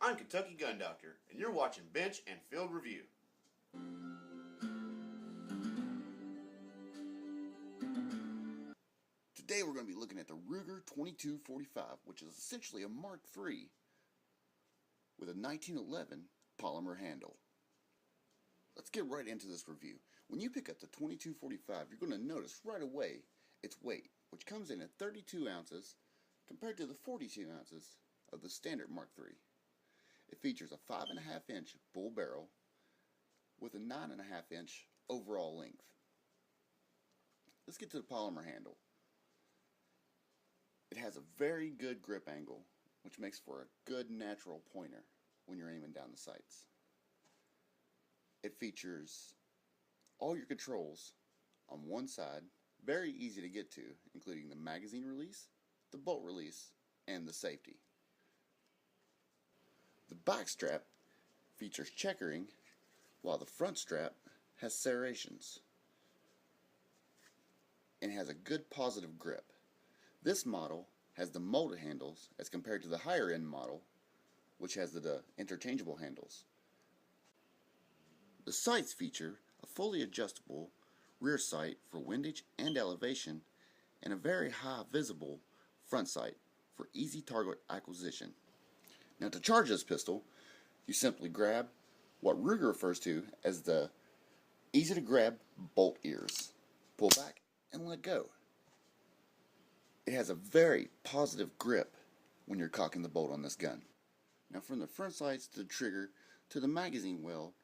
I'm Kentucky Gun Doctor, and you're watching Bench and Field Review. Today we're going to be looking at the Ruger 2245, which is essentially a Mark III with a 1911 polymer handle. Let's get right into this review. When you pick up the 2245, you're going to notice right away its weight, which comes in at 32 ounces compared to the 42 ounces of the standard Mark III. It features a 5.5 inch bull barrel with a 9.5 inch overall length. Let's get to the polymer handle. It has a very good grip angle, which makes for a good natural pointer when you're aiming down the sights. It features all your controls on one side, very easy to get to, including the magazine release, the bolt release, and the safety. The back strap features checkering, while the front strap has serrations and has a good positive grip. This model has the molded handles as compared to the higher end model, which has the interchangeable handles. The sights feature a fully adjustable rear sight for windage and elevation, and a very high visible front sight for easy target acquisition. Now, to charge this pistol, you simply grab what Ruger refers to as the easy to grab bolt ears. Pull back and let go. It has a very positive grip when you're cocking the bolt on this gun. Now, from the front sights to the trigger to the magazine well,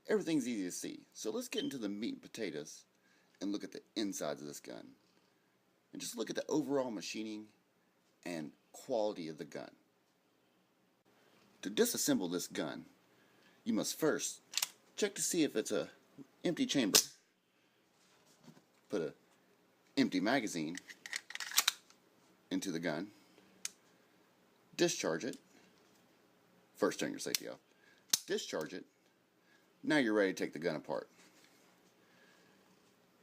everything's easy to see. So let's get into the meat and potatoes and look at the insides of this gun. And just look at the overall machining and quality of the gun. To disassemble this gun, you must first check to see if it's an empty chamber. Put an empty magazine into the gun. Discharge it. First, turn your safety off. Discharge it. Now you're ready to take the gun apart.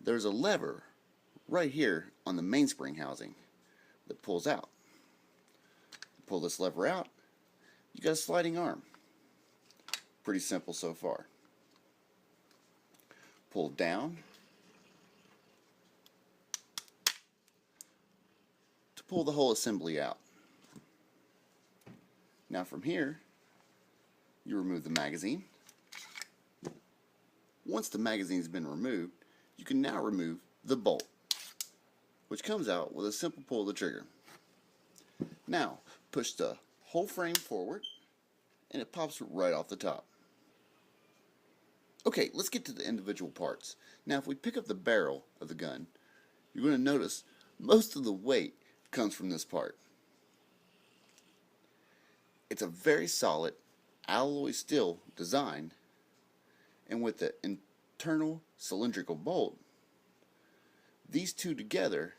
There's a lever right here on the mainspring housing that pulls out. Pull this lever out, you got a sliding arm. Pretty simple so far. Pull down to pull the whole assembly out. Now from here, you remove the magazine. Once the magazine has been removed, you can now remove the bolt, which comes out with a simple pull of the trigger. Now, push the whole frame forward, and it pops right off the top. Okay, let's get to the individual parts. Now, if we pick up the barrel of the gun, you're going to notice most of the weight comes from this part. It's a very solid alloy steel design, and with the internal cylindrical bolt, these two together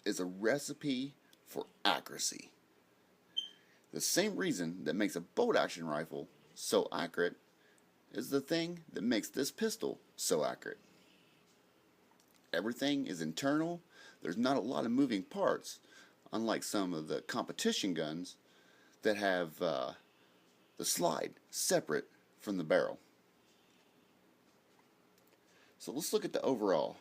is a recipe for accuracy. The same reason that makes a bolt action rifle so accurate is the thing that makes this pistol so accurate. Everything is internal. There's not a lot of moving parts, unlike some of the competition guns that have the slide separate from the barrel. So let's look at the overall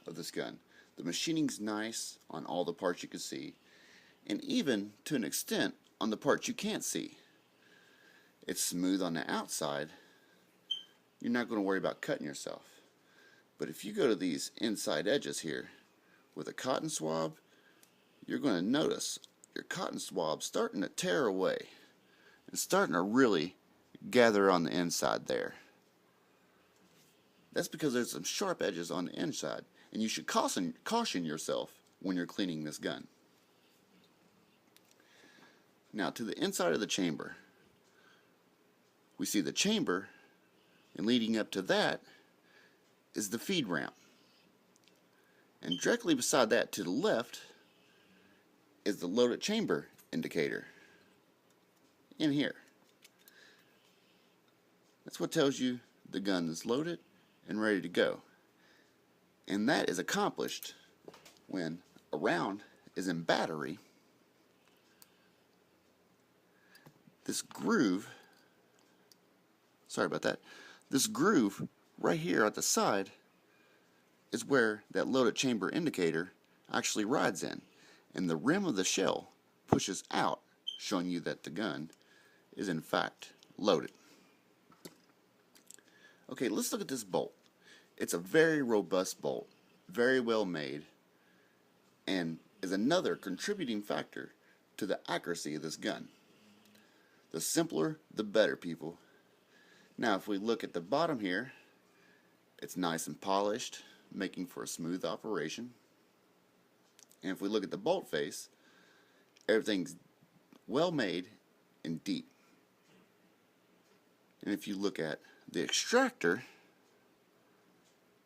of this gun. The machining's nice on all the parts you can see, and even to an extent on the parts you can't see. It's smooth on the outside. You're not going to worry about cutting yourself. But if you go to these inside edges here with a cotton swab, you're going to notice your cotton swab starting to tear away and starting to really gather on the inside there. That's because there's some sharp edges on the inside, and you should caution yourself when you're cleaning this gun. Now, to the inside of the chamber, we see the chamber, and leading up to that is the feed ramp. And directly beside that to the left is the loaded chamber indicator in here. That's what tells you the gun is loaded and ready to go. And that is accomplished when a round is in battery. This groove sorry about that, this groove right here at the side is where that loaded chamber indicator actually rides in, and the rim of the shell pushes out, showing you that the gun is in fact loaded. Okay, let's look at this bolt. It's a very robust bolt, very well made, and is another contributing factor to the accuracy of this gun. The simpler, the better, people. Now, if we look at the bottom here, it's nice and polished, making for a smooth operation. And if we look at the bolt face, everything's well made and deep. And if you look at the extractor,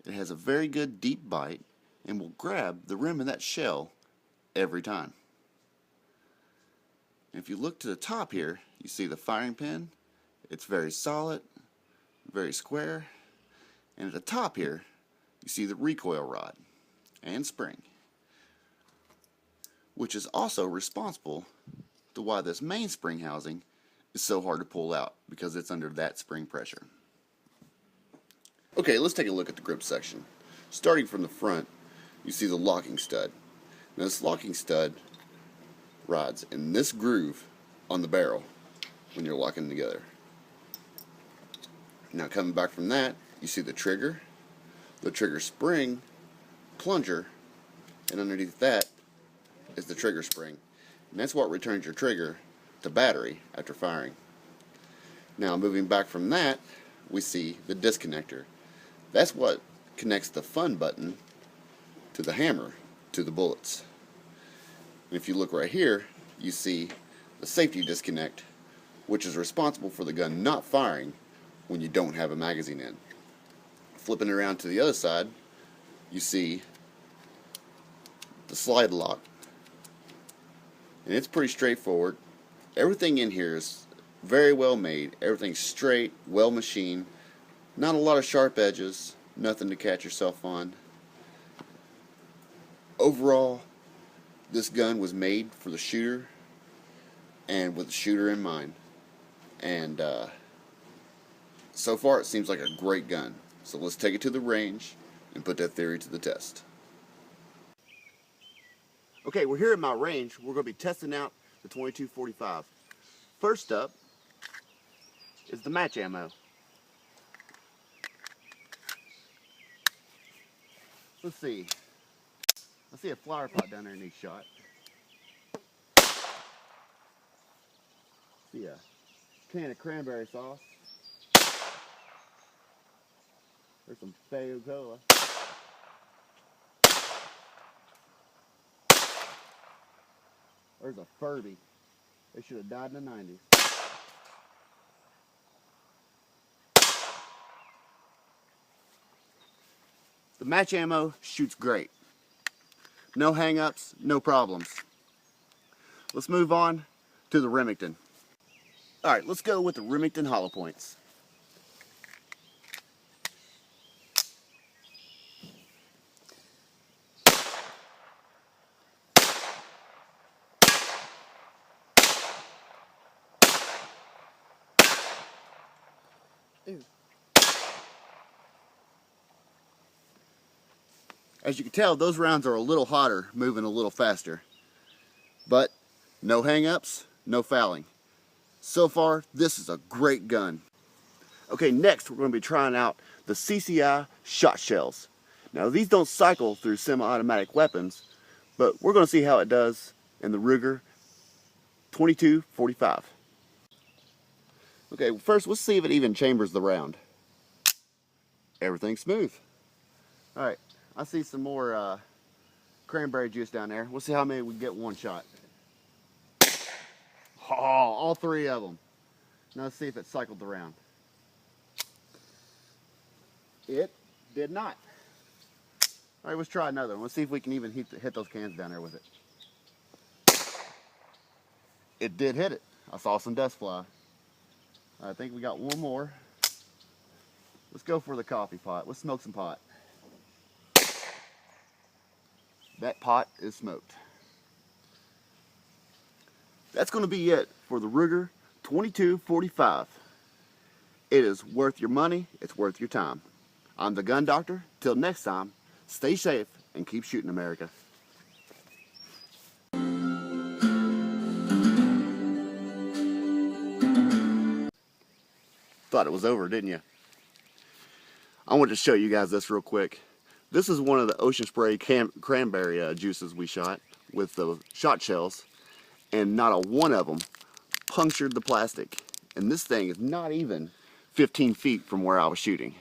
it has a very good deep bite and will grab the rim of that shell every time. And if you look to the top here, you see the firing pin. It's very solid, very square. And at the top here, you see the recoil rod and spring, which is also responsible to why this main spring housing is so hard to pull out, because it's under that spring pressure. Okay, let's take a look at the grip section. Starting from the front, you see the locking stud. Now this locking stud rides in this groove on the barrel when you're locking together. Now coming back from that, you see the trigger spring, plunger, and underneath that is the trigger spring. And that's what returns your trigger to battery after firing. Now moving back from that, we see the disconnector. That's what connects the fun button to the hammer, to the bullets. And if you look right here, you see the safety disconnect, which is responsible for the gun not firing when you don't have a magazine in. Flipping around to the other side, you see the slide lock. And it's pretty straightforward. Everything in here is very well made. Everything's straight, well machined. Not a lot of sharp edges, nothing to catch yourself on. Overall, this gun was made for the shooter and with the shooter in mind. And so far it seems like a great gun. So let's take it to the range and put that theory to the test. Okay, we're here at my range. We're going to be testing out the 22-45. First up is the match ammo. Let's see. I see a flower pot down there in each shot. See a can of cranberry sauce. There's some Faygo Cola. There's a Furby. They should have died in the 90s. The match ammo shoots great. No hang-ups, no problems. Let's move on to the Remington. Alright, let's go with the Remington hollow points. Ew. As you can tell, those rounds are a little hotter, moving a little faster. But no hang-ups, no fouling. So far, this is a great gun. Okay, next we're going to be trying out the CCI shot shells. Now these don't cycle through semi-automatic weapons, but we're going to see how it does in the Ruger 22-45. Okay, first let's see if it even chambers the round. Everything's smooth. Alright, I see some more cranberry juice down there. We'll see how many we get one shot. Oh, all three of them. Now let's see if it cycled the round. It did not. Alright, let's try another one. Let's see if we can even hit those cans down there with it. It did hit it. I saw some dust fly. I think we got one more. Let's go for the coffee pot. Let's smoke some pot. That pot is smoked. That's going to be it for the Ruger 22-45. It is worth your money. It's worth your time. I'm the Gun Doctor. Till next time, stay safe and keep shooting, America. Thought it was over, didn't you? I wanted to show you guys this real quick. This is one of the Ocean Spray cranberry juices we shot with the shot shells, and not a one of them punctured the plastic. And this thing is not even 15 feet from where I was shooting.